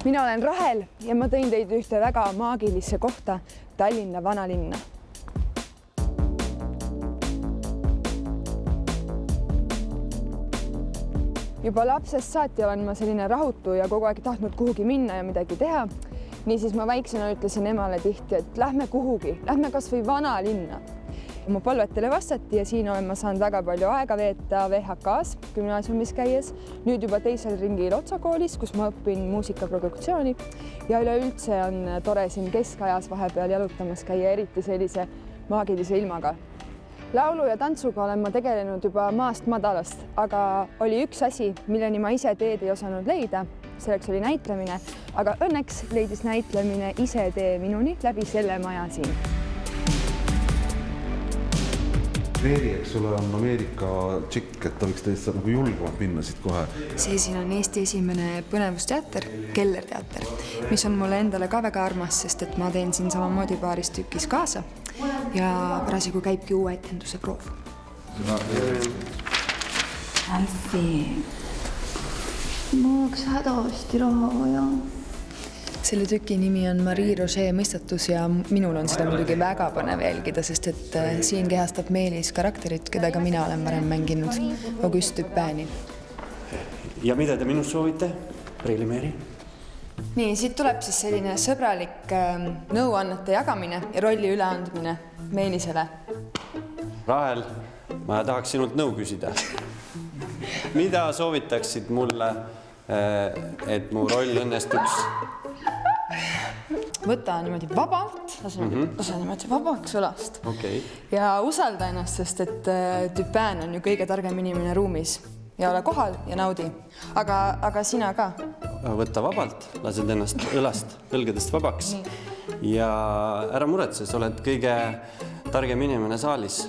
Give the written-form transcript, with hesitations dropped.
Mina olen Rahel ja ma tõin teid ühte väga maagilisse kohta, Tallinna vanalinna. Juba lapsest saati olen ma selline rahutu ja kogu aeg tahtnud kuhugi minna ja midagi teha. Niisiis ma väiksena ütlesin emale tihti, et lähme kuhugi, lähme kas või vanalinna. Mu palvetele vastati ja siin olen ma saanud väga palju aega veeta VHK-s gümnaasiumis käies, nüüd juba teisel ringil Otsa koolis, kus ma õpin muusikaproduktsiooni ja üleüldse on tore siin keskajas vahepeal jalutamas käia, eriti sellise maagilise ilmaga. Laulu ja tantsuga olen ma tegelenud juba maast madalast, aga oli üks asi, milleni ma ise teed ei osanud leida. Selleks oli näitlemine, aga õnneks leidis näitlemine ise tee minuni läbi selle maja siin. Veeri, eks sulle on Ameerika tšikk, et ta võiks teist nagu julgemalt minna siit kohe. See siin on Eesti esimene põnevusteater, Kellerteater, mis on mulle endale ka väga armas, sest et ma teen siin samamoodi paaris tükis kaasa ja parasjagu käibki uue etenduse proov. Alfie, ma oleks hädasti raha vaja. Selle tüki nimi on Marie Roger mõistatus ja minul on seda muidugi väga põnev jälgida, sest et siin kehastab Meelis karakterit, keda ka mina olen varem mänginud, Auguste Dupini. Ja mida te minust soovite, Reili Meeri? Nii, siit tuleb siis selline sõbralik nõuannete jagamine ja rolli üleandmine Meelisele. Rahel, ma tahaks sinult nõu küsida. Mida soovitaksid mulle, et mu roll õnnestuks? Võta niimoodi vabalt, lase niimoodi vabaks õlast ja usalda ennast, sest et Dupin on ju kõige targem inimene ruumis ja ole kohal ja naudi. Aga sina ka. Võta vabalt, lased ennast õlast, õlgedest vabaks ja ära muretse, sa oled kõige targem inimene saalis.